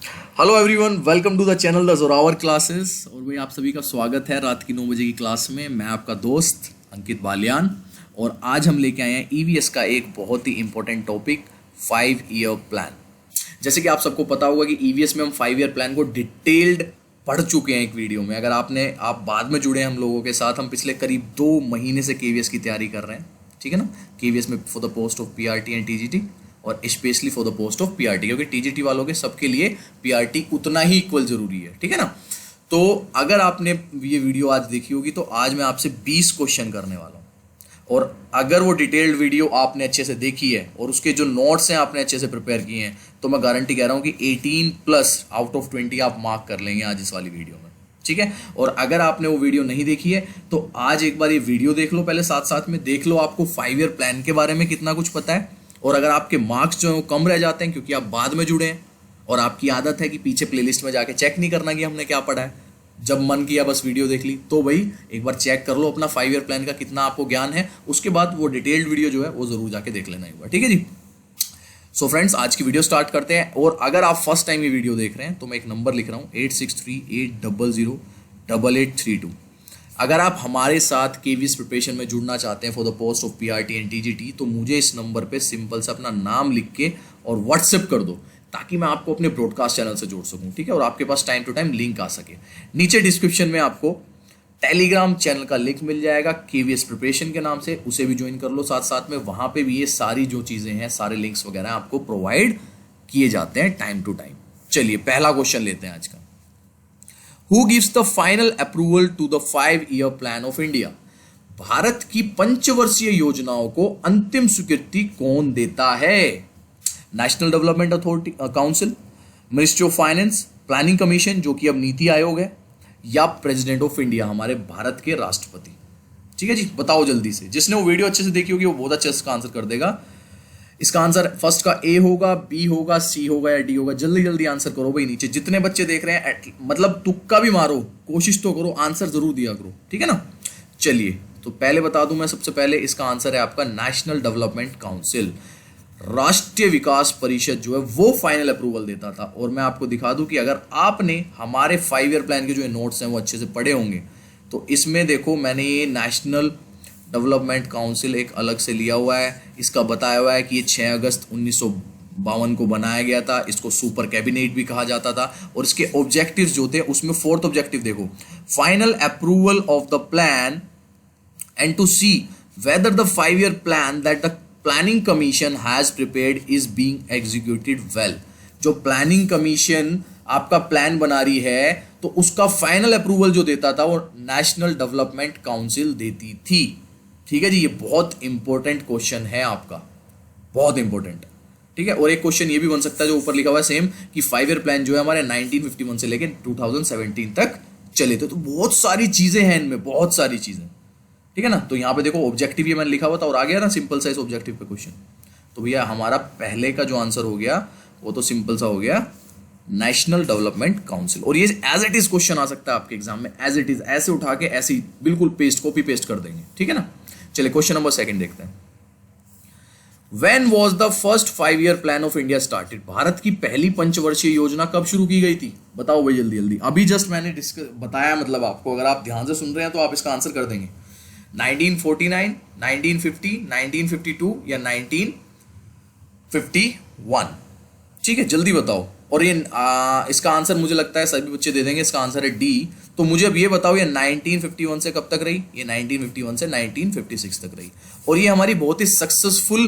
Hello everyone, welcome to the channel the Zorawar classes. और भाई आप सभी का स्वागत है रात की 9 बजे की क्लास में। मैं आपका दोस्त अंकित बालियान और आज हम लेके आए हैं ईवीएस का एक बहुत ही इंपॉर्टेंट टॉपिक 5 ईयर प्लान। जैसे कि आप सबको पता होगा कि ईवीएस में हम 5 ईयर प्लान को डिटेल्ड पढ़ चुके हैं एक वीडियो में। अगर आप बाद में जुड़े हैं हम लोगों के साथ, हम पिछले करीब 2 महीने से केवीएस की तैयारी कर रहे हैं, ठीक है ना। केवीएस में for the post of PRT and TGT और specially for the post of PRT, क्योंकि टीजीटी वालों के सबके लिए पीआरटी उतना ही इक्वल जरूरी है, ठीक है ना। तो अगर आपने ये वीडियो आज देखी होगी तो आज मैं आपसे 20 क्वेश्चन करने वाला हूँ। और अगर वो डिटेल्ड वीडियो आपने अच्छे से देखी है और उसके जो नोट्स हैं आपने अच्छे से प्रिपेयर किए हैं, तो मैं गारंटी कह रहा हूँ कि 18+ आउट ऑफ 20 आप मार्क कर लेंगे आज इस वाली वीडियो में, ठीक है। और अगर आपने वो वीडियो नहीं देखी है तो आज एक बार ये वीडियो देख लो, पहले साथ साथ में देख लो आपको 5 ईयर प्लान के बारे में कितना कुछ पता है। और अगर आपके मार्क्स जो है वो कम रह जाते हैं क्योंकि आप बाद में जुड़े हैं और आपकी आदत है कि पीछे प्लेलिस्ट में जाके चेक नहीं करना कि हमने क्या पढ़ा है, जब मन किया बस वीडियो देख ली, तो भाई एक बार चेक कर लो अपना 5 ईयर प्लान का कितना आपको ज्ञान है। उसके बाद वो डिटेल्ड वीडियो जो है वो जरूर जाके देख लेना एक बार, ठीक है जी। सो फ्रेंड्स, आज की वीडियो स्टार्ट करते हैं। और अगर आप फर्स्ट टाइम ये वीडियो देख रहे हैं तो मैं एक नंबर लिख रहा हूँ 8638008832। अगर आप हमारे साथ केवीएस प्रिपरेशन में जुड़ना चाहते हैं for the post of PRT and TGT, तो मुझे इस नंबर पे सिंपल से अपना नाम लिख के और व्हाट्सएप कर दो ताकि मैं आपको अपने ब्रॉडकास्ट चैनल से जोड़ सकूं, ठीक है। और आपके पास टाइम टू टाइम लिंक आ सके। नीचे डिस्क्रिप्शन में आपको टेलीग्राम चैनल का लिंक मिल जाएगा केवीएस प्रिपरेशन के नाम से, उसे भी ज्वाइन कर लो साथ साथ में। वहां पे भी ये सारी जो चीजें हैं, सारे लिंक्स वगैरह आपको प्रोवाइड किए जाते हैं टाइम टू टाइम। चलिए पहला क्वेश्चन लेते हैं आज का। Who gives the final approval to the 5 year plan of India? Bharat की पंचवर्षीय योजनाओं को अंतिम स्वीकृति कौन देता है? National development authority council, ministry of finance, planning commission जो कि अब नीति आयोग है, या प्रेसिडेंट ऑफ इंडिया हमारे भारत के राष्ट्रपति? ठीक है जी, बताओ जल्दी से। जिसने वो वीडियो अच्छे से देखी होगी वो बहुत अच्छे से आंसर कर देगा। इसका आंसर फर्स्ट का ए होगा, बी होगा, सी होगा या डी होगा। जल्दी जल्दी आंसर करो भाई। नीचे जितने बच्चे देख रहे हैं मतलब तुक्का भी मारो, कोशिश तो करो, आंसर जरूर दिया करो, ठीक है ना। चलिए तो पहले बता दूं मैं, सबसे पहले इसका आंसर है आपका नेशनल डेवलपमेंट काउंसिल। राष्ट्रीय विकास परिषद जो है वो फाइनल अप्रूवल देता था। और मैं आपको दिखा दूं कि अगर आपने हमारे 5 ईयर प्लान के जो नोट्स हैं वो अच्छे से पढ़े होंगे तो इसमें देखो मैंने ये नेशनल डेवलपमेंट काउंसिल एक अलग से लिया हुआ है। इसका बताया हुआ है कि ये 6 अगस्त 1952 को बनाया गया था। इसको सुपर कैबिनेट भी कहा जाता था। और इसके ऑब्जेक्टिव्स जो थे उसमें 4th ऑब्जेक्टिव देखो, final approval of the plan and to see whether the 5 year plan that the planning commission has prepared is being executed well. जो प्लानिंग कमीशन आपका प्लान बना रही है तो उसका फाइनल अप्रूवल जो देता था वो नेशनल डेवलपमेंट काउंसिल देती थी, ठीक है जी। ये बहुत इंपॉर्टेंट क्वेश्चन है आपका, बहुत इंपॉर्टेंट, ठीक है। और एक क्वेश्चन ये भी बन सकता है जो ऊपर लिखा हुआ है सेम, कि 5 ईयर प्लान जो है हमारे 1951 से लेकर 2017 तक चले थे। तो बहुत सारी चीजें हैं इनमें, बहुत सारी चीजें, ठीक है ना। तो यहाँ पे देखो ऑब्जेक्टिव ये मैंने लिखा हुआ था और आ गया ना सिंपल सा इस ऑब्जेक्टिव पे क्वेश्चन। तो भैया हमारा पहले का जो आंसर हो गया वो तो सिंपल सा हो गया, नेशनल डेवलपमेंट काउंसिल। और ये एज इट इज क्वेश्चन आ सकता है आपके एग्जाम में, एज इट इज, ऐसे उठा के ऐसे ही बिल्कुल कॉपी पेस्ट कर देंगे, ठीक है ना। चलिए क्वेश्चन नंबर 2 देखते हैं। When was the first 5 year plan of India started? Bharat की पहली पंचवर्षीय योजना कब शुरू की गई थी? बताओ भाई जल्दी जल्दी। अभी जस्ट मैंने बताया, मतलब आपको, अगर आप ध्यान से सुन रहे हैं तो आप इसका आंसर कर देंगे। 1949, 1950, 1952 या 1951? ठीक है, जल्दी बताओ। और ये इसका आंसर मुझे लगता है सभी बच्चे दे देंगे। इसका आंसर है डी। तो मुझे अब ये बताओ, ये 1951 से कब तक रही? ये 1951 से 1956 तक रही। और ये हमारी बहुत ही सक्सेसफुल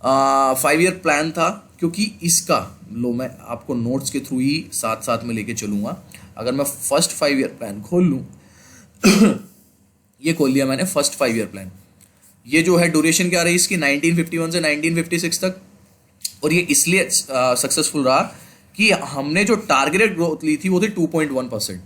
5 ईयर प्लान था, क्योंकि इसका लो मैं आपको नोट्स के थ्रू ही साथ साथ में लेके चलूंगा। अगर मैं फर्स्ट 5 ईयर प्लान खोल लूँ ये खोल लिया मैंने फर्स्ट 5 ईयर प्लान। ये जो है ड्यूरेशन क्या रही इसकी? 1951 से 1956 तक। और ये इसलिए सक्सेसफुल रहा कि हमने जो टारगेटेड ग्रोथ ली थी वो थी 2.1%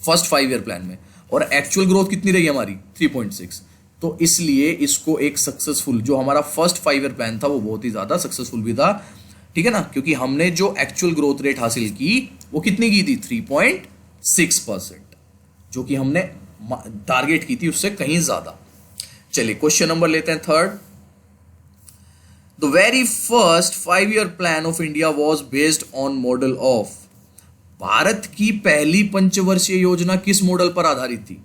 फर्स्ट 5 ईयर प्लान में, और एक्चुअल ग्रोथ कितनी रही हमारी? 3.6। तो इसलिए इसको एक सक्सेसफुल, जो हमारा फर्स्ट 5 ईयर प्लान था वो बहुत ही ज्यादा सक्सेसफुल भी था, ठीक है ना। क्योंकि हमने जो एक्चुअल ग्रोथ रेट हासिल की वो कितनी की थी? 3.6%, जो कि हमने टारगेट की थी उससे कहीं ज्यादा। चलिए क्वेश्चन नंबर लेते हैं 3rd। The very first 5 year plan of India was based on model of, Bharat की पहली पंचवर्षीय योजना किस मॉडल पर आधारित थी?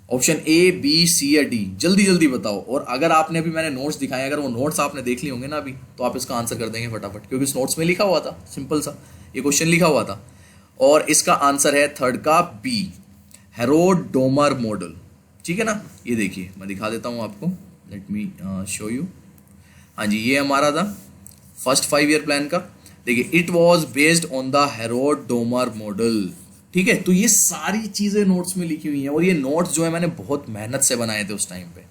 ऑप्शन ए, बी, सी या डी, जल्दी जल्दी बताओ। और अगर आपने अभी मैंने नोट्स दिखाए, अगर वो नोट्स आपने देख लिए होंगे ना अभी, तो आप इसका आंसर कर देंगे फटाफट, क्योंकि इस नोट्स में लिखा हुआ था, सिंपल सा ये क्वेश्चन लिखा हुआ था। और इसका आंसर है थर्ड का बी, हेरोड डोमर मॉडल। ठीक है ना, ये देखिए मैं दिखा देता हूँ आपको, लेट मी शो यू। हाँ जी, ये हमारा था फर्स्ट 5 ईयर प्लान का। देखिए, it was based on the Herod Domar model. ठीक है, तो ये सारी चीजें नोट्स में लिखी हुई हैं, और ये नोट्स जो है मैंने बहुत मेहनत से बनाए थे उस टाइम पे।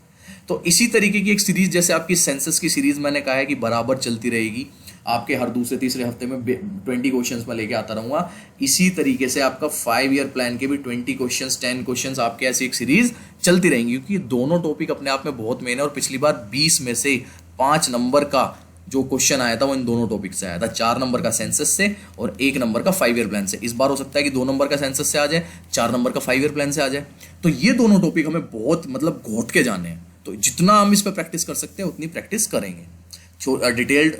तो इसी तरीके की एक सीरीज, जैसे आपकी सेंसस की सीरीज मैंने कहा है कि बराबर चलती रहेगी, आपके हर दूसरे तीसरे हफ्ते में 20 क्वेश्चंस में लेके आता रहूंगा। इसी तरीके से आपका 5 ईयर प्लान के भी 20 क्वेश्चंस, 10 क्वेश्चंस आपके ऐसी एक सीरीज चलती रहेंगी, क्योंकि दोनों टॉपिक अपने आप में बहुत मेन है। और पिछली बार 20 में से 5 नंबर का जो क्वेश्चन आया था वो इन दोनों टॉपिक से आया था, 4 नंबर का सेंसस से और 1 नंबर का 5 ईयर प्लान से। इस बार हो सकता है कि 2 नंबर का सेंसस से आ जाए, 4 नंबर का 5 ईयर प्लान से आ जाए। तो ये दोनों टॉपिक हमें बहुत मतलब घोट के जाने हैं, तो जितना हम इस पर प्रैक्टिस कर सकते हैं उतनी प्रैक्टिस करेंगे। डिटेल्ड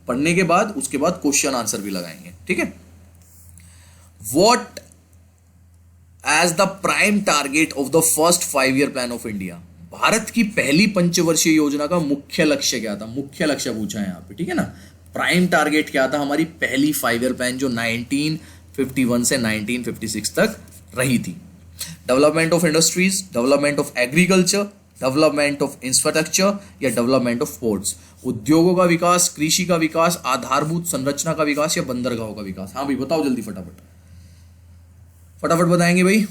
पढ़ने के बाद उसके बाद क्वेश्चन आंसर भी लगाएंगे। ठीक है, what as the prime target of the first 5 year plan of India, Bharat की पहली पंचवर्षीय योजना का मुख्य लक्ष्य क्या था? मुख्य लक्ष्य पूछा है यहाँ पे, ठीक है ना। प्राइम टारगेट क्या था हमारी पहली 5 ईयर प्लान जो 1951 से 1956 तक रही थी? Development of industries, development of agriculture, development of infrastructure या डेवलपमेंट ऑफ पोर्ट्स, उद्योगों का विकास, कृषि का विकास, आधारभूत संरचना का विकास या बंदरगाहों का विकास? हाँ भाई बताओ जल्दी, फटाफट फटाफट बताएंगे भाई।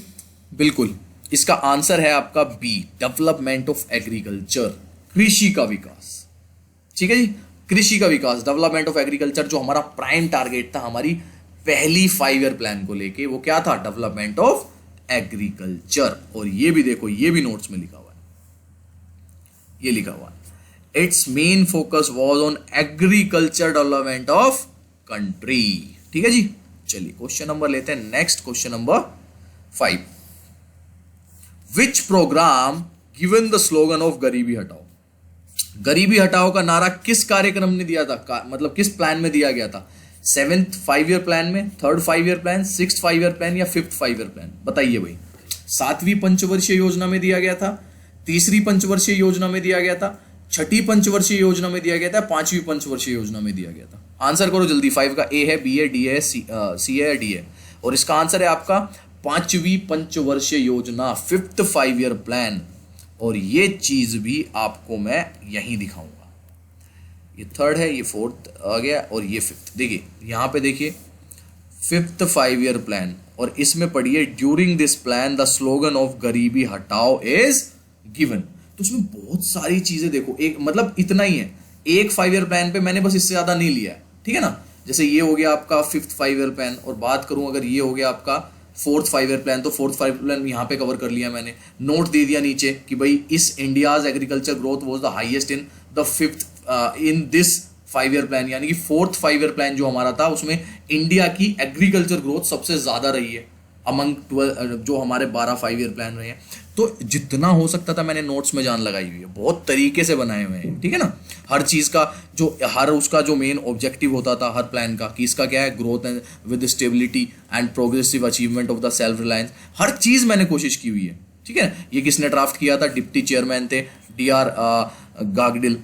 बिल्कुल, इसका आंसर है आपका बी, डेवलपमेंट ऑफ एग्रीकल्चर, कृषि का विकास। ठीक है जी, कृषि का विकास, डेवलपमेंट ऑफ एग्रीकल्चर जो हमारा प्राइम टारगेट था हमारी पहली 5 ईयर प्लान को लेके, वो क्या था? Development of agriculture. और ये भी देखो, ये भी नोट्स में लिखा हुआ है, ये लिखा हुआ है, it's main focus was on agriculture development of country. ठीक है जी, चलिए क्वेश्चन नंबर लेते हैं next, question number 5। Which programme given the slogan of गरीबी हटाओ, गरीबी हटाओ का नारा किस कार्यक्रम ने दिया था? मतलब किस प्लान में दिया गया था? 7th 5 ईयर प्लान में, 3rd 5 year plan, 6th 5 year plan या 5th 5 ईयर प्लान? बताइए भाई। 7वीं पंचवर्षीय योजना में दिया गया था, 3री पंचवर्षीय योजना में दिया गया था, 6ठी पंचवर्षीय योजना में दिया गया था, 5वीं पंचवर्षीय योजना में दिया गया था? आंसर करो जल्दी। 5 का ए है, बी है, डी है, सी है या डी है? और इसका आंसर है आपका 5वीं पंचवर्षीय योजना, 5th 5 ईयर प्लान। और ये चीज भी आपको मैं यहीं दिखाऊंगा। ये 3rd है, ये 4th आ गया और ये 5th। देखिए यहां पे देखिए 5th 5 ईयर प्लान, और इसमें पढ़िए during this plan the slogan of गरीबी हटाओ इज गिवन। तो उसमें बहुत सारी चीजें देखो, एक मतलब इतना ही है, एक 5 ईयर प्लान पे मैंने बस इससे ज्यादा नहीं लिया है। ठीक है ना, जैसे ये हो गया आपका 5th 5 ईयर प्लान, और बात करूं अगर ये हो गया आपका 4th 5 ईयर प्लान, तो 4th 5 ईयर प्लान यहाँ पे कवर कर लिया मैंने। नोट दे दिया नीचे कि भाई इस India's agriculture growth was the highest in the 5th in this 5 year plan, यानी कि 4th 5 ईयर प्लान जो हमारा था उसमें इंडिया की एग्रीकल्चर ग्रोथ सबसे ज्यादा रही है अमंग 12 जो हमारे 12 5 ईयर प्लान रहे हैं। तो जितना हो सकता था मैंने नोट्स में जान लगाई हुई है, बहुत तरीके से बनाए हुए हैं। ठीक है ना, हर चीज का जो हर उसका जो मेन ऑब्जेक्टिव होता था हर प्लान का, कि इसका क्या है, growth and with stability and progressive achievement of the self reliance, हर चीज मैंने कोशिश की हुई है। ठीक है, ये किसने ड्राफ्ट किया था? डिप्टी चेयरमैन थे DR गागडिल।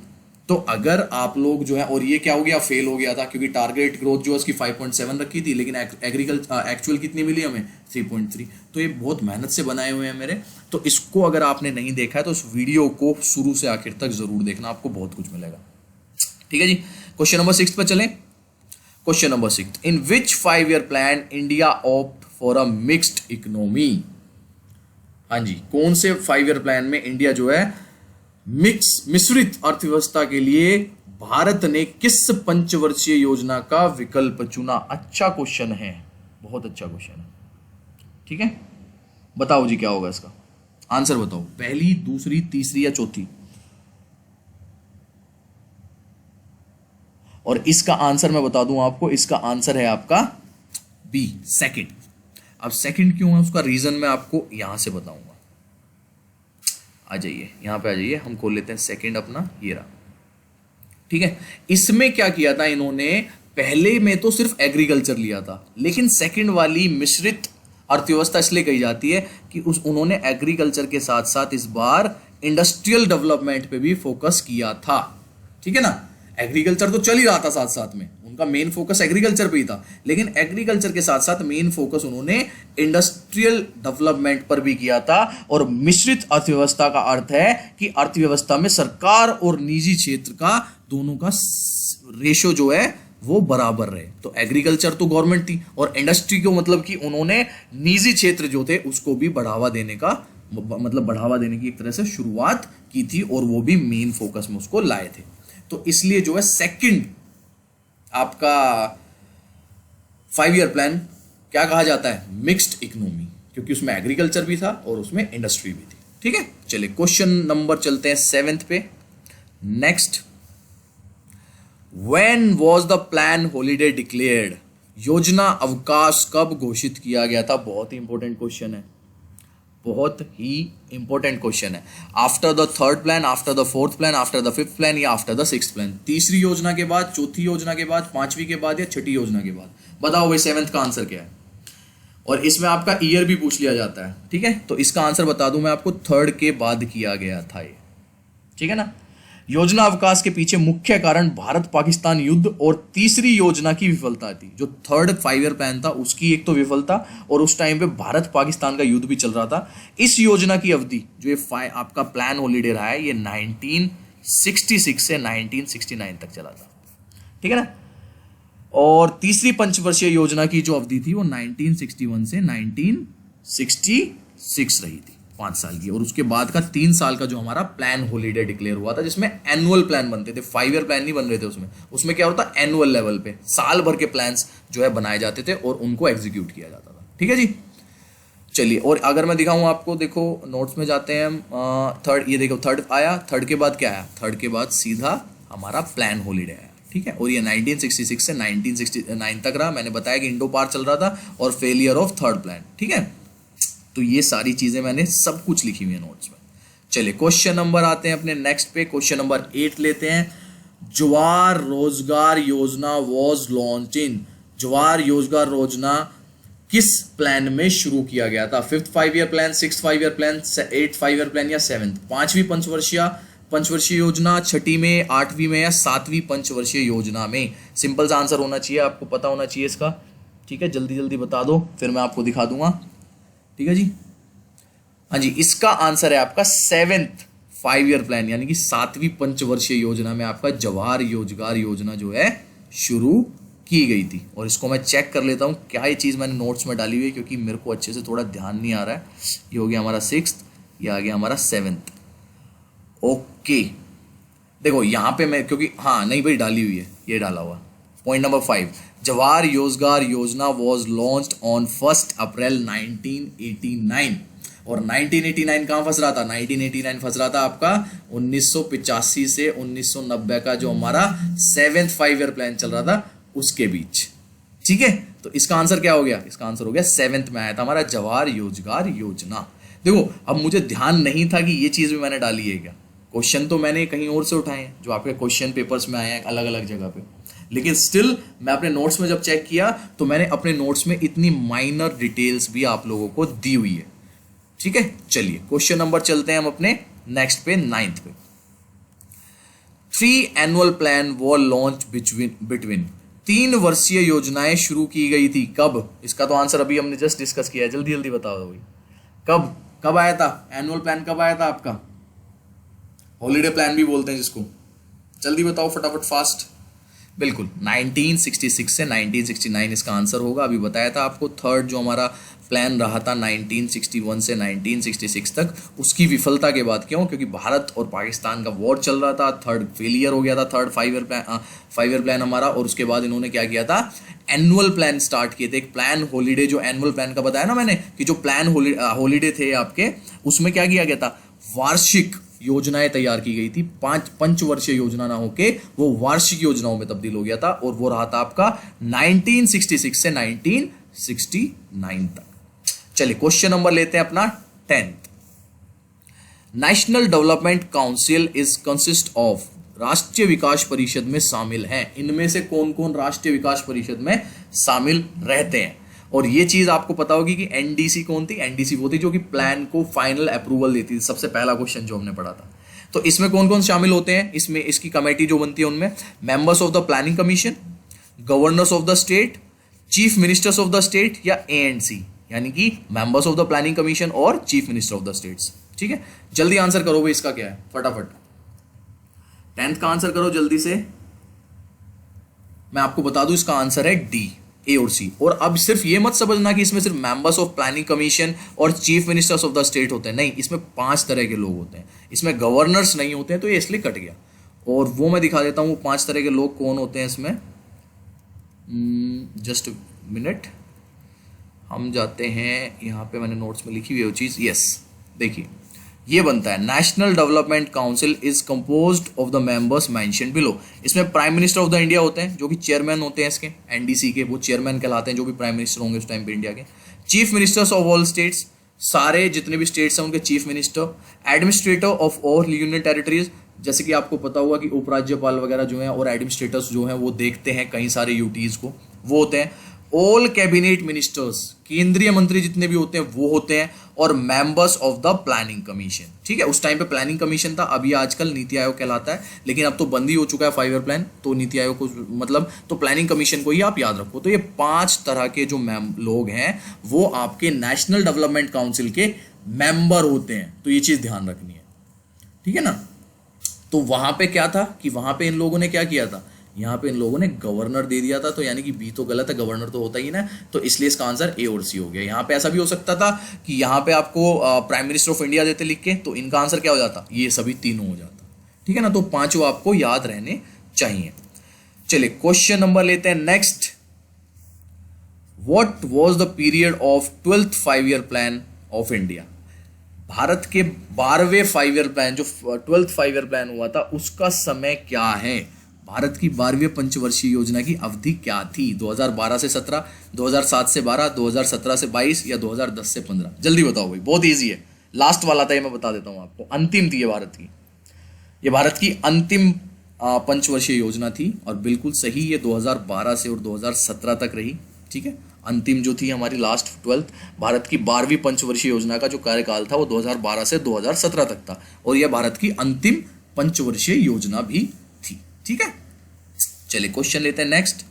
तो अगर आप लोग जो है, और ये क्या हो गया, फेल हो गया था, क्योंकि टारगेट ग्रोथ जो है उसकी 5.7 रखी थी, लेकिन एक्चुअल कितनी मिली हमें? 3.3। तो ये बहुत मेहनत से बनाए हुए हैं मेरे। तो इसको अगर आपने नहीं देखा है तो इस वीडियो को शुरू से आखिर तक जरूर देखना, आपको बहुत कुछ मिलेगा। ठीक है जी, क्वेश्चन नंबर 6 पर चलें। Question number 6, in which 5 year plan India opt for a mixed economy? हाँ जी, कौन से 5 ईयर प्लान में इंडिया जो है मिश्रित अर्थव्यवस्था के लिए भारत ने किस पंचवर्षीय योजना का विकल्प चुना? अच्छा क्वेश्चन है, बहुत अच्छा क्वेश्चन है। ठीक है, बताओ जी क्या होगा इसका आंसर, बताओ। पहली, दूसरी, तीसरी या चौथी? और इसका आंसर मैं बता दूं आपको, इसका आंसर है आपका बी, सेकंड। अब सेकंड क्यों है उसका रीजन मैं आपको यहां से बताऊंगा। आ जाइए यहां पे, आ जाइए, हम खोल लेते हैं सेकंड अपना, ये रहा। ठीक है, इसमें क्या किया था इन्होंने, पहले में तो सिर्फ एग्रीकल्चर लिया था, लेकिन सेकंड वाली मिश्रित अर्थव्यवस्था इसलिए कही जाती है कि उन्होंने एग्रीकल्चर के साथ साथ इस बार इंडस्ट्रियल डेवलपमेंट पे भी फोकस किया था। ठीक है ना, एग्रीकल्चर तो चल ही रहा था साथ साथ में, उनका मेन फोकस एग्रीकल्चर पे ही था, लेकिन एग्रीकल्चर के साथ साथ मेन फोकस उन्होंने इंडस्ट्रियल डेवलपमेंट पर भी किया था। और मिश्रित अर्थव्यवस्था का अर्थ है कि अर्थव्यवस्था में सरकार और निजी क्षेत्र का दोनों का रेशो जो है वो बराबर रहे। तो एग्रीकल्चर तो गवर्नमेंट थी, और इंडस्ट्री को मतलब कि उन्होंने निजी क्षेत्र जो थे उसको भी बढ़ावा देने का, मतलब बढ़ावा देने की एक तरह से शुरुआत की थी, और वो भी मेन फोकस में उसको लाए थे। तो इसलिए जो है सेकंड आपका 5 ईयर प्लान क्या कहा जाता है, मिक्स्ड इकोनॉमी, क्योंकि उसमें एग्रीकल्चर भी था और उसमें इंडस्ट्री भी थी। ठीक है, चलिए क्वेश्चन नंबर चलते हैं 7th पे। Next, when was the plan holiday declared, योजना अवकाश कब घोषित किया गया था। बहुत ही इंपॉर्टेंट क्वेश्चन है, बहुत ही इंपॉर्टेंट क्वेश्चन है। After the 3rd plan, after the 4th plan, after the 5th plan या आफ्टर द 6th प्लान, तीसरी योजना के बाद, चौथी योजना के बाद, 5वीं के बाद या छठी योजना के बाद। बताओ भाई 7th का आंसर क्या है। और इसमें आपका ईयर भी पूछ लिया जाता है। ठीक है, तो इसका आंसर बता दूं मैं आपको, 3rd के बाद किया गया था ये। ठीक है ना, योजना अवकाश के पीछे मुख्य कारण भारत पाकिस्तान युद्ध और तीसरी योजना की विफलता थी। जो 3rd 5 ईयर प्लान था उसकी एक तो विफलता, और उस टाइम पे भारत पाकिस्तान का युद्ध भी चल रहा था। इस योजना की अवधि जो ये आपका प्लान हॉलीडे रहा है, ये 1966 से 1969 तक चला था। ठीक है ना, और तीसरी पंचवर्षीय योजना की जो अवधि थी वो 1961 से 1966 रही थी, 5 साल की। और उसके बाद का 3 साल का जो हमारा प्लान हॉलीडे डिक्लेयर हुआ था, जिसमें एनुअल प्लान बनते थे, 5 ईयर प्लान नहीं बन रहे थे उसमें क्या होता, एनुअल लेवल पे साल भर के प्लान्स जो है बनाए जाते थे और उनको एग्जीक्यूट किया जाता था। ठीक है जी, चलिए, और अगर मैं दिखाऊं आपको, देखो नोट्स में जाते हैं हम, 3rd, ये देखो 3rd आया, 3rd के बाद क्या आया, 3rd के बाद सीधा हमारा प्लान हॉलीडे आया। ठीक है, और ये 1966 से 1969 तक रहा। मैंने बताया कि इंडो पार चल रहा था और फेलियर ऑफ 3rd प्लान। ठीक है, तो ये सारी चीजें मैंने सब कुछ लिखी हुई है नोट्स में। चलिए क्वेश्चन नंबर आते हैं अपने नेक्स्ट पे, क्वेश्चन नंबर 8 लेते हैं। जवाहर रोजगार योजना वाज लॉन्च इन, जवाहर रोजगार योजना किस प्लान में शुरू किया गया था। 5th 5 year plan, 6th 5 year plan, 8th 5 year plan या 7th, 5वीं पंचवर्षीय योजना, छठी में, 8वीं में या 7वीं पंचवर्षीय योजना में। सिंपल सा आंसर होना चाहिए, आपको पता होना चाहिए इसका। ठीक है, जल्दी जल्दी बता दो फिर मैं आपको दिखा दूंगा। ठीक है जी, हाँ जी, इसका आंसर है आपका 7th 5 ईयर प्लान, यानी कि 7वीं पंचवर्षीय योजना में आपका जवाहर रोजगार योजना जो है शुरू की गई थी। और इसको मैं चेक कर लेता हूँ क्या ये चीज़ मैंने नोट्स में डाली हुई है, क्योंकि मेरे को अच्छे से थोड़ा ध्यान नहीं आ रहा है। ये हो गया हमारा 6th, ये आ गया हमारा 7th। ओके, देखो यहाँ पे मैं, क्योंकि हाँ नहीं भाई डाली हुई है, ये डाला हुआ। पॉइंट नंबर 5, जवाहर रोजगार योजना वॉज लॉन्च्ड ऑन 1 अप्रैल 1989। और 1989 कहाँ फंस रहा था, 1989 फंस रहा था आपका 1985 से 1990 का जो हमारा 7th 5 ईयर प्लान चल रहा था उसके बीच। ठीक है, तो इसका आंसर क्या हो गया, इसका आंसर हो गया 7th में आया था हमारा जवाहर रोजगार योजना। देखो अब मुझे ध्यान नहीं था कि ये चीज़ भी मैंने डाली है क्या, क्वेश्चन तो मैंने कहीं और से उठाए हैं जो आपके क्वेश्चन पेपर्स में आए हैं अलग अलग जगह पे, लेकिन स्टिल मैं अपने नोट्स में जब चेक किया तो मैंने अपने नोट्स में इतनी माइनर डिटेल्स भी आप लोगों को दी हुई है। ठीक है, चलिए क्वेश्चन नंबर चलते हैं हम अपने नेक्स्ट पे, 9th पे। 3 एनुअल प्लान वो लॉन्च बिटवीन, 3 वर्षीय योजनाएं शुरू की गई थी कब। इसका तो आंसर अभी हमने जस्ट डिस्कस किया है, जल्दी जल्दी बताओ भाई कब आया था एनुअल प्लान, कब आया था आपका, हॉलीडे प्लान भी बोलते हैं जिसको, जल्दी बताओ फटाफट फास्ट। बिल्कुल 1966 से 1969 इसका आंसर होगा। अभी बताया था आपको 3rd जो हमारा प्लान रहा था 1961 से 1966 तक, उसकी विफलता के बाद, क्यों, क्योंकि भारत और पाकिस्तान का वॉर चल रहा था, 3rd फेलियर हो गया था, 3rd 5 ईयर प्लान हमारा। और उसके बाद इन्होंने क्या किया था, एनुअल प्लान स्टार्ट किए थे। एक प्लान हॉलीडे, जो एनुअल प्लान का बताया ना मैंने कि जो प्लान हॉलीडे थे आपके, उसमें क्या किया गया था, वार्षिक योजनाएं तैयार की गई थी। 5 पंचवर्षीय योजना ना होके वो वार्षिक योजनाओं में तब्दील हो गया था, और वो रहा था आपका 1966 से 1969 तक। चलिए क्वेश्चन नंबर लेते हैं अपना 10th। National development council is consist of, राष्ट्रीय विकास परिषद में शामिल हैं। इनमें से कौन कौन राष्ट्रीय विकास परिषद में शामिल रहते हैं? और ये चीज आपको पता होगी कि एनडीसी कौन थी? एनडीसी वो थी जो कि प्लान को फाइनल अप्रूवल देती थी, सबसे पहला क्वेश्चन जो हमने पढ़ा था। तो इसमें कौन कौन शामिल होते हैं? इसमें इसकी कमेटी जो बनती है उनमें members of the planning commission, governors of the state, chief ministers of the state या एएनसी, यानी कि members of the planning commission और chief minister of the states. ठीक है, जल्दी आंसर करो भाई, इसका क्या है फटाफट। 10th का आंसर करो जल्दी से। मैं आपको बता दूं इसका आंसर है डी, ए और सी। और अब सिर्फ ये मत समझना कि इसमें सिर्फ मेंबर्स ऑफ प्लानिंग कमीशन और chief ministers of the state होते हैं, नहीं, इसमें 5 तरह के लोग होते हैं, इसमें गवर्नर्स नहीं होते हैं, तो ये इसलिए कट गया। और वो मैं दिखा देता हूं वो 5 तरह के लोग कौन होते हैं इसमें। जस्ट मिनट, हम जाते हैं यहाँ पे, मैंने नोट्स में लिखी हुई है वो चीज़। यस, देखिए ये बनता है national development council is composed of the members mentioned below. इसमें prime minister of the India होते हैं जो कि चेयरमैन होते हैं इसके, एनडीसी के, वो चेयरमैन कहलाते हैं जो भी प्राइम मिनिस्टर होंगे उस टाइम पे इंडिया के। Chief ministers of all states, सारे जितने भी स्टेट्स हैं उनके chief minister. Administrator of all union territories, जैसे कि आपको पता होगा कि उपराज्यपाल वगैरह जो हैं और एडमिनिस्ट्रेटर्स जो हैं वो देखते हैं कई सारे यूटीज को, वो होते हैं। ऑल कैबिनेट मिनिस्टर्स, केंद्रीय मंत्री जितने भी होते हैं वो होते हैं। और members of the planning commission. ठीक है, उस टाइम पे प्लानिंग कमीशन था, अभी आजकल नीति आयोग कहलाता है, लेकिन अब तो बंद ही हो चुका है 5 ईयर प्लान, तो नीति आयोग को मतलब तो प्लानिंग कमीशन को ही आप याद रखो। तो ये 5 तरह के जो लोग हैं वो आपके नेशनल डेवलपमेंट काउंसिल के मेंबर होते हैं, तो ये चीज ध्यान रखनी है। ठीक है ना, तो वहां पे क्या था कि वहां पे इन लोगों ने क्या किया था, यहाँ पे इन लोगों ने गवर्नर दे दिया था, तो यानी कि बी तो गलत है, गवर्नर तो होता ही ना, तो इसलिए इसका आंसर ए और सी हो गया। यहाँ पे ऐसा भी हो सकता था कि यहाँ पे आपको प्राइम मिनिस्टर ऑफ इंडिया देते लिख के, तो इनका आंसर क्या हो जाता, ये सभी तीनों हो जाता। ठीक है ना, तो 5 आपको याद रहने चाहिए। चलिए क्वेश्चन नंबर लेते हैं next. What was the period of 12th 5 year plan of India? Bharat के 12वें 5 ईयर प्लान, जो 12th 5 ईयर प्लान हुआ था, उसका समय क्या है? भारत की 12वीं पंचवर्षीय योजना की अवधि क्या थी? 2012 से 17, 2007 से 12, 2017 से 22 या 2010 से 15? जल्दी बताओ भाई, बहुत इजी है। लास्ट वाला था ये, मैं बता देता हूं आपको, अंतिम थी ये भारत की, ये भारत की अंतिम पंचवर्षीय योजना थी, और बिल्कुल सही ये 2012 से और 2017 तक रही। ठीक है, अंतिम जो थी हमारी लास्ट 12th भारत की 12वीं पंचवर्षीय योजना का जो कार्यकाल था वो 2012 से 2017 तक था, और यह भारत की अंतिम पंचवर्षीय योजना भी थी। ठीक है, चलिए क्वेश्चन लेते हैं नेक्स्ट।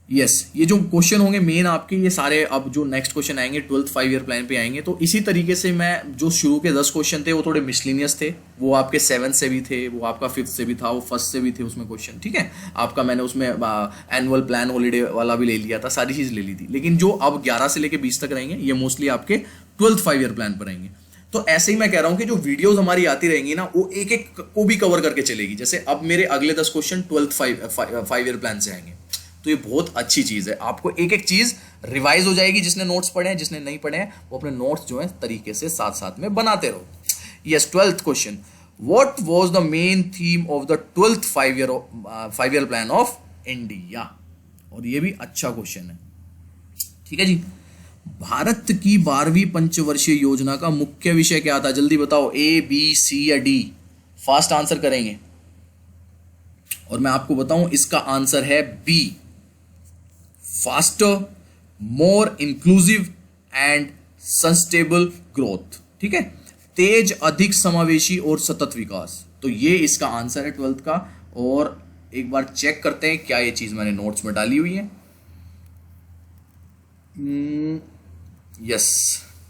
यस, ये जो क्वेश्चन होंगे मेन आपके, ये सारे अब जो नेक्स्ट क्वेश्चन आएंगे 12th 5 ईयर प्लान पे आएंगे, तो इसी तरीके से मैं जो शुरू के 10 क्वेश्चन थे वो थोड़े मिसलिनियस थे, वो आपके 7th से भी थे, वो आपका 5th से भी था, वो 1st से भी थे उसमें क्वेश्चन। ठीक है, आपका मैंने उसमें एनुअल प्लान हॉलीडे वाला भी ले लिया था, सारी चीज ले ली थी, लेकिन जो अब 11 से लेके 20 तक रहेंगे ये मोस्टली आपके 12th 5 ईयर प्लान पर रहेंगे। तो ऐसे ही मैं कह रहा हूं कि जो वीडियोस हमारी आती रहेंगी ना, वो एक एक को भी कवर करके चलेगी। जैसे अब मेरे अगले 10 क्वेश्चन 12th 5 ईयर प्लान से आएंगे, तो ये बहुत अच्छी चीज है, आपको एक एक चीज रिवाइज हो जाएगी। जिसने नोट्स पढ़े हैं, जिसने नहीं पढ़े हैं, वो अपने नोट्स जो है तरीके से साथ साथ में बनाते रहो। Yes, 12th question, what was the main theme of the 12th 5 year plan of India? और ये भी अच्छा क्वेश्चन है। ठीक है जी, भारत की 12वीं पंचवर्षीय योजना का मुख्य विषय क्या था? जल्दी बताओ, ए, बी, सी या डी? फास्ट आंसर करेंगे, और मैं आपको बताऊं इसका आंसर है B, faster, more inclusive and sustainable growth. ठीक है, तेज, अधिक समावेशी और सतत विकास, तो ये इसका आंसर है 12th का। और एक बार चेक करते हैं क्या ये चीज मैंने नोट्स में डाली हुई है। यस,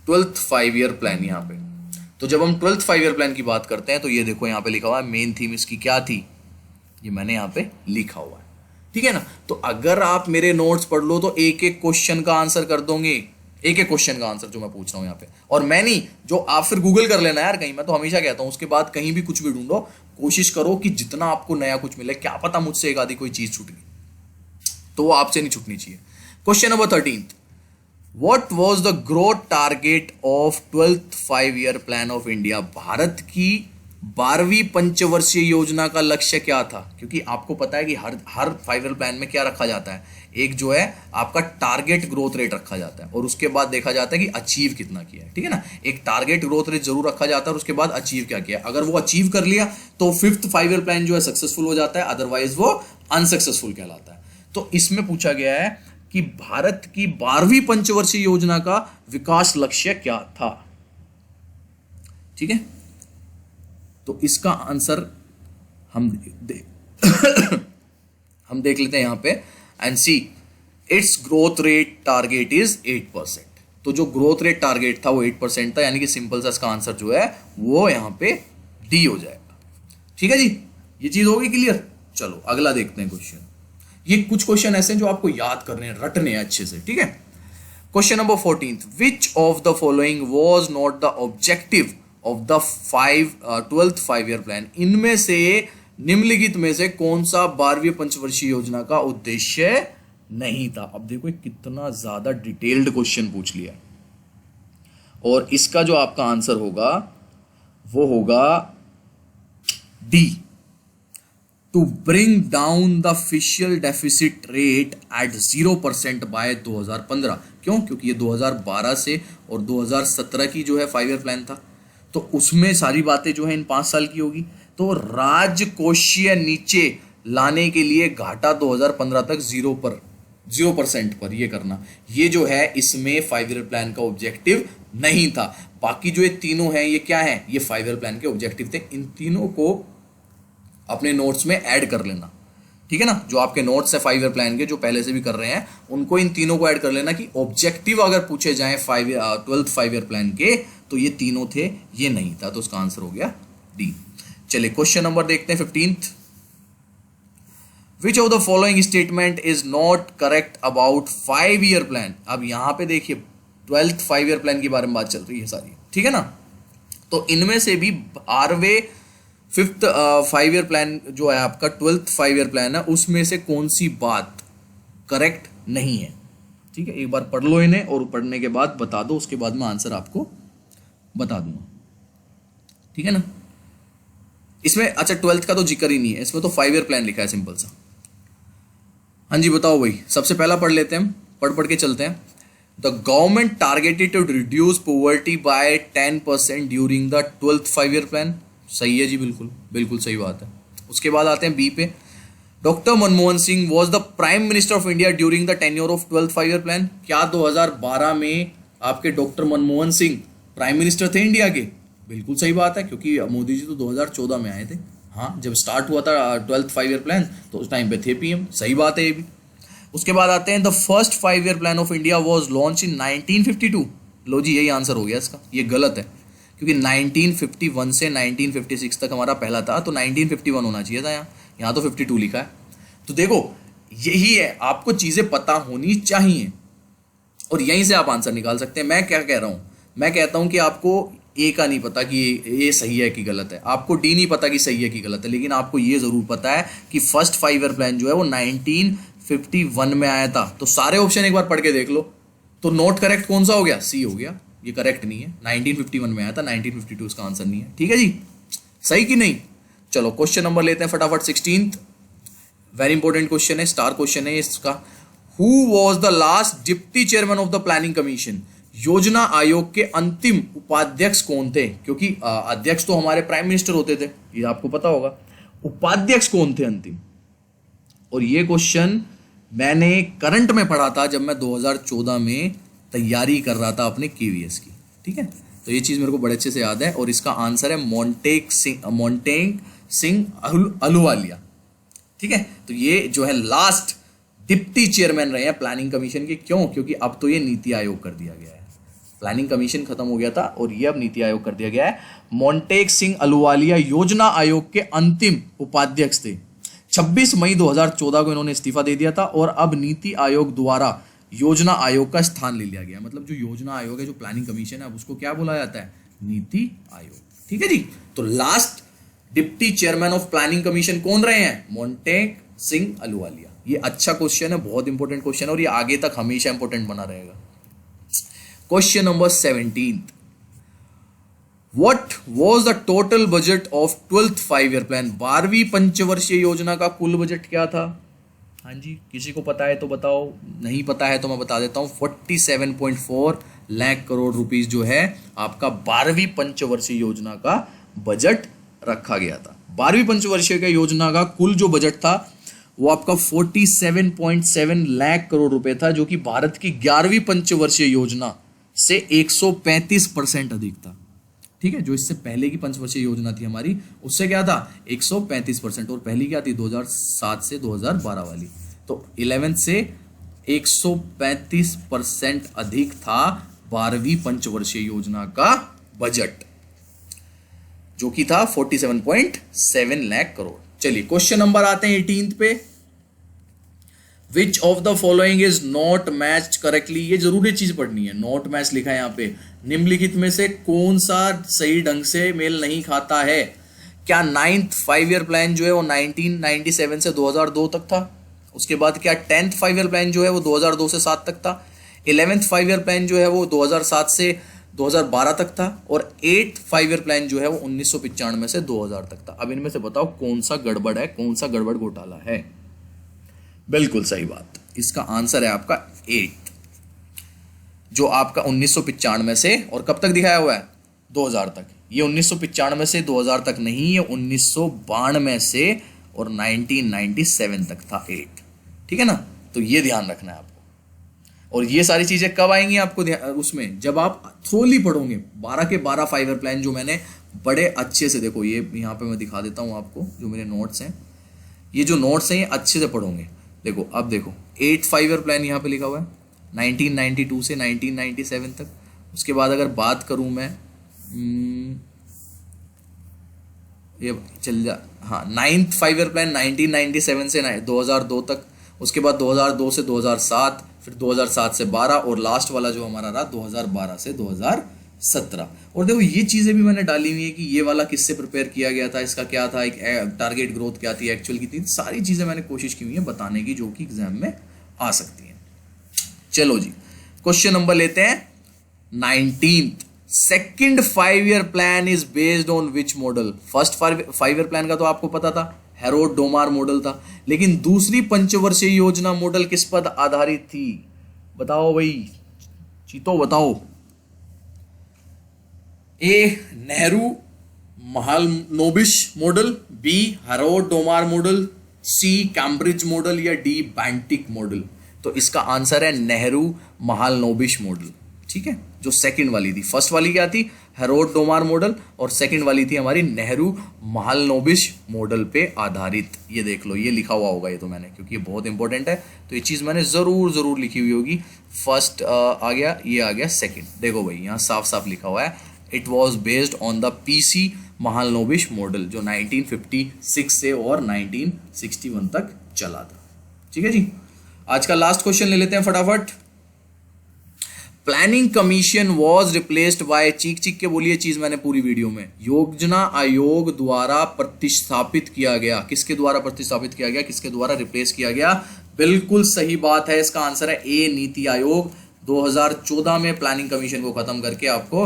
12th 5 ईयर प्लान यहाँ पे। तो जब हम 12th 5 ईयर प्लान की बात करते हैं तो ये देखो यहाँ पे लिखा हुआ है मेन थीम इसकी क्या थी, ये मैंने यहाँ पे लिखा हुआ है। ठीक है ना, तो अगर आप मेरे नोट्स पढ़ लो तो एक एक क्वेश्चन का आंसर कर दोगे, एक एक क्वेश्चन का आंसर जो मैं पूछ रहा हूँ यहाँ पे। और मैं नहीं, जो आप फिर गूगल कर लेना यार कहीं, मैं तो हमेशा कहता हूँ उसके बाद कहीं भी कुछ भी ढूंढो, कोशिश करो कि जितना आपको नया कुछ मिले, क्या पता मुझसे एक आधी कोई चीज छूट गई, तो वो आपसे नहीं छूटनी चाहिए। Question number 13, What was the growth target of 12th 5 year plan of India? Bharat की 12वीं पंचवर्षीय योजना का लक्ष्य क्या था? क्योंकि आपको पता है कि हर 5 ईयर प्लान में क्या रखा जाता है, एक जो है आपका टारगेट ग्रोथ रेट रखा जाता है और उसके बाद देखा जाता है कि अचीव कितना किया है, ठीक है ना। एक टारगेट ग्रोथ रेट जरूर रखा जाता है और उसके बाद अचीव क्या किया। अगर वो अचीव कर लिया तो 5th 5 ईयर प्लान जो है सक्सेसफुल हो जाता है, अदरवाइज वो अनसक्सेसफुल कहलाता है। तो इसमें पूछा गया है कि भारत की 12वीं पंचवर्षीय योजना का विकास लक्ष्य क्या था, ठीक है। तो इसका आंसर हम हम देख लेते हैं यहां पे and see it's growth rate target is 8%। तो जो ग्रोथ रेट टारगेट था वो 8% था, यानी कि सिंपल सा इसका आंसर जो है वो यहां पे डी हो जाएगा, ठीक है जी। ये चीज होगी क्लियर। चलो अगला देखते हैं क्वेश्चन। ये कुछ क्वेश्चन ऐसे हैं जो आपको याद करने हैं, रटने हैं अच्छे से, ठीक है। Question number 14, which of the following was not the objective of the 12th 5 year plan. इनमें से निम्नलिखित में से कौन सा 12वीं पंचवर्षीय योजना का उद्देश्य नहीं था। अब देखो कितना ज्यादा डिटेल्ड क्वेश्चन पूछ लिया और इसका जो आपका आंसर होगा वो होगा D, to bring down the official deficit rate at 0% by 2015। क्यों? क्योंकि ये 2012 से और 2017 की जो है 5 ईयर प्लान था, तो उसमें सारी बातें जो है इन 5 साल की होगी। तो राजकोषीय नीचे लाने के लिए घाटा 2015 तक 0% पर ये करना, ये जो है इसमें 5 ईयर प्लान का ऑब्जेक्टिव नहीं था। बाकी जो ये तीनों हैं ये क्या है, ये 5 ईयर प्लान के ऑब्जेक्टिव थे। इन तीनों को अपने नोट्स में ऐड कर लेना, ठीक है ना। जो आपके नोट्स है 5 ईयर प्लान के, जो पहले से भी कर रहे हैं, उनको इन तीनों को ऐड कर लेना कि ऑब्जेक्टिव अगर पूछे जाएं 12th 5 ईयर प्लान के तो ये तीनों थे, ये नहीं था। तो उसका आंसर हो गया डी। चलिए क्वेश्चन नंबर देखते हैं 15th। Which of the following statement is not correct about 5 year plan. अब यहां पे देखिए 12th 5 ईयर प्लान के बारे में बात चल रही है सारी, ठीक है ना। तो इनमें से भी 12वें 5th 5 ईयर प्लान जो है आपका 12th 5 ईयर प्लान है, उसमें से कौन सी बात करेक्ट नहीं है, ठीक है। एक बार पढ़ लो इन्हें और पढ़ने के बाद बता दो, उसके बाद मैं आंसर आपको बता दूंगा, ठीक है ना। इसमें अच्छा 12th का तो जिक्र ही नहीं है, इसमें तो 5 ईयर प्लान लिखा है सिंपल सा। हाँ जी बताओ भाई, सबसे पहला पढ़ लेते हैं, पढ़ के चलते हैं। The government targeted to reduce poverty by 10% during the 12th 5 year plan. सही है जी, बिल्कुल बिल्कुल सही बात है। उसके बाद आते हैं बी पे। Doctor Manmohan Singh was the prime minister of India during the tenure of 12th 5 year plan. क्या 2012 में आपके doctor Manmohan Singh prime minister थे इंडिया के? बिल्कुल सही बात है, क्योंकि मोदी जी तो 2014 में आए थे। हाँ, जब स्टार्ट हुआ था 12th 5 ईयर प्लान तो उस टाइम पे थे पीएम। सही बात है ये भी। उसके बाद आते हैं the first 5 year plan of India was launch in 1952। लो जी, यही आंसर हो गया इसका। ये गलत है, क्योंकि 1951 से 1956 तक हमारा पहला था, तो 1951 होना चाहिए था। यहाँ तो 52 लिखा है। तो देखो यही है, आपको चीज़ें पता होनी चाहिए और यहीं से आप आंसर निकाल सकते हैं। मैं क्या कह रहा हूँ, मैं कहता हूँ कि आपको ए का नहीं पता कि ये सही है कि गलत है, आपको डी नहीं पता कि सही है कि गलत है, लेकिन आपको ये ज़रूर पता है कि फर्स्ट 5 ईयर प्लान जो है वो 1951 में आया था। तो सारे ऑप्शन एक बार पढ़ के देख लो। तो नोट करेक्ट कौन सा हो गया? सी हो गया, ये करेक्ट नहीं है। 1951 में आया था, 1952 इसका आंसर नहीं है, ठीक है जी। सही कि नहीं? चलो क्वेश्चन नंबर लेते हैं फटाफट। 16th वेरी इंपॉर्टेंट क्वेश्चन है, स्टार क्वेश्चन है इसका। Who was the last deputy chairman of the planning commission. योजना आयोग के अंतिम उपाध्यक्ष कौन थे? क्योंकि अध्यक्ष तो हमारे प्राइम मिनिस्टर होते थे, ये आपको पता होगा। उपाध्यक्ष कौन थे अंतिम? और ये क्वेश्चन मैंने करंट में पढ़ा था जब मैं 2014 में तैयारी कर रहा था अपने केवीएस की, ठीक है। तो ये चीज़ मेरे को बड़े अच्छे से याद है और इसका आंसर है मोंटेक सिंह अहलूवालिया, ठीक है। तो ये जो है लास्ट डिप्टी चेयरमैन रहे हैं प्लानिंग कमीशन के। क्यों? क्योंकि अब तो ये नीति आयोग कर दिया गया है। प्लानिंग कमीशन खत्म हो गया था और ये अब नीति आयोग कर दिया गया है। मोंटेक सिंह अहलूवालिया योजना आयोग के अंतिम उपाध्यक्ष थे। 26 मई 2014 को इन्होंने इस्तीफा दे दिया था और अब नीति आयोग द्वारा योजना आयोग का स्थान ले लिया गया। मतलब जो योजना आयोग है, जो प्लानिंग कमीशन है, अब उसको क्या बोला जाता है? नीति आयोग, ठीक है जी। तो last deputy chairman of planning commission कौन रहे हैं? मोंटेक सिंह अहलूवालिया। ये अच्छा क्वेश्चन है, बहुत इंपॉर्टेंट क्वेश्चन है और ये आगे तक हमेशा इंपॉर्टेंट बना रहेगा। Question number 17, what was the total budget of 12th 5 year plan, 12वीं पंचवर्षीय योजना का कुल बजट क्या था? हाँ जी, किसी को पता है तो बताओ, नहीं पता है तो मैं बता देता हूँ। 47.4 लाख करोड़ रुपीस जो है आपका 12वीं पंचवर्षीय योजना का बजट रखा गया था। 12वीं पंचवर्षीय का योजना का कुल जो बजट था वो आपका 47.7 लाख करोड़ रुपए था, जो कि भारत की 11वीं पंचवर्षीय योजना से 135% अधिक था। ठीक है, जो इससे पहले की पंचवर्षीय योजना थी हमारी, उससे क्या था 135%, और पहली क्या थी 2007 से 2012 वाली। तो 11 से 135% अधिक था 12वीं पंचवर्षीय योजना का बजट, जो कि था 47.7 लाख करोड़। चलिए क्वेश्चन नंबर आते हैं 18 पे। Which of the following is not matched correctly, ये जरूरी चीज पढ़नी है, नॉट मैच लिखा है यहाँ पे। निम्नलिखित में से कौन सा सही ढंग से मेल नहीं खाता है? क्या 9th 5 ईयर प्लान जो है वो 1997 से 2002 तक था? उसके बाद क्या 10th 5 ईयर प्लान जो है वो 2002 से 7 तक था? 11th 5 ईयर प्लान जो है वो 2007 से 2012 तक था? और 8th 5 ईयर प्लान जो है वो 1995 से 2000 तक था। अब इनमें से बताओ कौन सा गड़बड़ है, कौन सा गड़बड़ घोटाला है? बिल्कुल सही बात, इसका आंसर है आपका 8, जो आपका 1995 से, और कब तक दिखाया हुआ है 2000 तक। ये 1995 से 2000 तक नहीं, ये 1992 से और 1997 तक था 8। ठीक है ना, तो ये ध्यान रखना है आपको। और ये सारी चीजें कब आएंगी आपको उसमें, जब आप थ्रोली पढ़ोगे 12 के 12 5 ईयर प्लान जो मैंने बड़े अच्छे से, देखो ये यहाँ पे मैं दिखा देता हूँ आपको, जो मेरे नोट्स हैं, ये जो नोट्स हैं ये अच्छे से पढ़ोगे। देखो अब देखो 8 5 ईयर प्लान यहाँ पे लिखा हुआ है 1992 से 1997 तक। उसके बाद अगर बात करूँ मैं ये चल जा, हाँ 9th 5 ईयर प्लान 1997 से 2002 तक। उसके बाद 2002 से 2007, फिर 2007 से 12, और लास्ट वाला जो हमारा रहा 2012 से 2017। और देखो ये चीज़ें भी मैंने डाली हुई है कि ये वाला किससे प्रिपेयर किया गया था, इसका क्या था, एक टारगेट ग्रोथ क्या थी, एक्चुअल की थी, सारी चीज़ें मैंने कोशिश की हुई है बताने की, जो कि एग्जाम में आ सकती हैं। चलो जी क्वेश्चन नंबर लेते हैं 19th। Second 5 year plan is based on which model? First 5 year plan का तो आपको पता था, हेरोड डोमार मॉडल था, लेकिन दूसरी पंचवर्षीय योजना मॉडल किस पर आधारित थी? बताओ भाई, चीतो बताओ। A Nehru Mahalanobis model, B Harrod Domar model, C Cambridge model, या डी बैंटिक मॉडल? तो इसका आंसर है नेहरू महालनोबिश मॉडल। ठीक है, जो सेकंड वाली थी, फर्स्ट वाली क्या थी हेरोड डोमार मॉडल, और सेकंड वाली थी हमारी नेहरू महालनोबिश मॉडल पे आधारित। ये देख लो, ये लिखा हुआ होगा ये तो मैंने, क्योंकि ये बहुत इंपॉर्टेंट है, तो ये चीज़ मैंने जरूर लिखी हुई होगी। फर्स्ट आ गया, ये आ गया सेकंड। देखो भाई यहाँ साफ साफ लिखा हुआ है, it was based on the PC Mahalanobis model, जो 1956 से और 1961 तक चला था। ठीक है जी, आज का लास्ट क्वेश्चन ले लेते हैं फटाफट। Planning commission was replaced by, चीख के बोलिए चीज मैंने पूरी वीडियो में, योजना आयोग द्वारा प्रतिस्थापित किया गया। किसके द्वारा प्रतिस्थापित किया गया, किसके द्वारा रिप्लेस किया गया? बिल्कुल सही बात है, इसका आंसर है ए नीति आयोग। 2014 में प्लानिंग कमीशन को खत्म करके आपको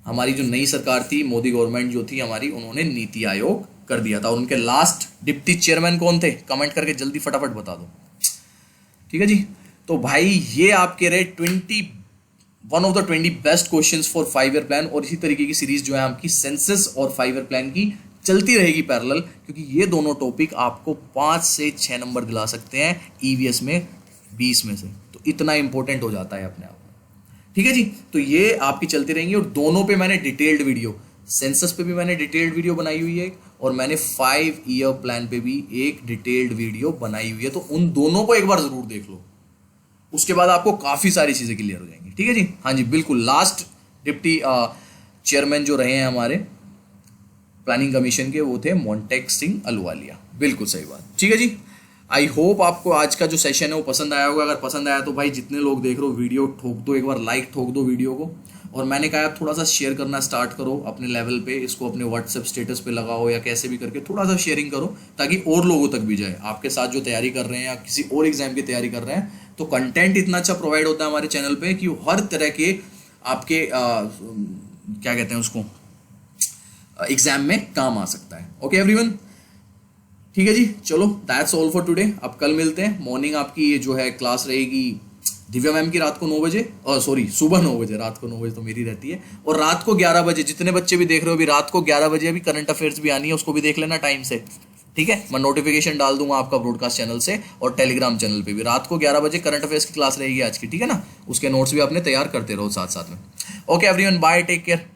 हमारी जो नई सरकार थी, मोदी गवर्नमेंट जो थी हमारी, उन्होंने नीति आयोग कर दिया था। और उनके लास्ट डिप्टी चेयरमैन कौन थे? कमेंट करके जल्दी फटाफट बता दो। ठीक है जी, तो भाई ये आपके रहे 1 of the 20 best questions for 5 year plan. और इसी तरीके की सीरीज जो है आपकी सेंसस और 5 ईयर प्लान की चलती रहेगी पैरेलल, क्योंकि ये दोनों टॉपिक आपको 5 से 6 नंबर दिला सकते हैं ईवीएस में 20 में से, तो इतना इंपॉर्टेंट हो जाता है अपने आप में। ठीक है जी, तो ये आपकी चलती रहेंगी। और दोनों पे मैंने डिटेल्ड वीडियो, सेंसस पे भी मैंने डिटेल्ड वीडियो बनाई हुई है, और मैंने 5 ईयर प्लान पे भी एक डिटेल्ड वीडियो बनाई हुई है, तो उन दोनों को एक बार जरूर देख लो, उसके बाद आपको काफी सारी चीजें क्लियर हो जाएंगी। ठीक है जी, हाँ जी बिल्कुल। लास्ट डिप्टी चेयरमैन जो रहे हैं हमारे प्लानिंग कमीशन के, वो थे मोंटेक सिंह अहलूवालिया। बिल्कुल सही बात। ठीक है जी, आई होप आपको आज का जो सेशन है वो पसंद आया होगा। अगर पसंद आया तो भाई जितने लोग देख रहे हो वीडियो ठोक दो, एक बार लाइक ठोक दो वीडियो को। और मैंने कहा थोड़ा सा शेयर करना स्टार्ट करो अपने लेवल पे, इसको अपने व्हाट्सएप स्टेटस पे लगाओ या कैसे भी करके थोड़ा सा शेयरिंग करो, ताकि और लोगों तक भी जाए। आपके साथ जो तैयारी कर रहे हैं या किसी और एग्जाम की तैयारी कर रहे हैं, तो कंटेंट इतना अच्छा प्रोवाइड होता है हमारे चैनल पे कि हर तरह के आपके क्या कहते हैं उसको, एग्जाम में काम आ सकता है। ओके एवरीवन, ठीक है जी, चलो दैट्स ऑल फॉर टुडे। अब कल मिलते हैं। मॉर्निंग आपकी ये जो है क्लास रहेगी दिव्या मैम की रात को 9 बजे, और सॉरी सुबह 9 बजे, रात को 9 बजे तो मेरी रहती है, और रात को 11 बजे जितने बच्चे भी देख रहे हो अभी, रात को 11 बजे अभी करंट अफेयर्स भी आनी है, उसको भी देख लेना टाइम से, ठीक है। मैं नोटिफिकेशन डाल दूंगा आपका ब्रॉडकास्ट चैनल से और टेलीग्राम चैनल पे भी। रात को 11 बजे करंट अफेयर्स की क्लास रहेगी आज की, ठीक है ना। उसके नोट्स भी आपने तैयार करते रहो साथ साथ में। Okay everyone, bye, take care.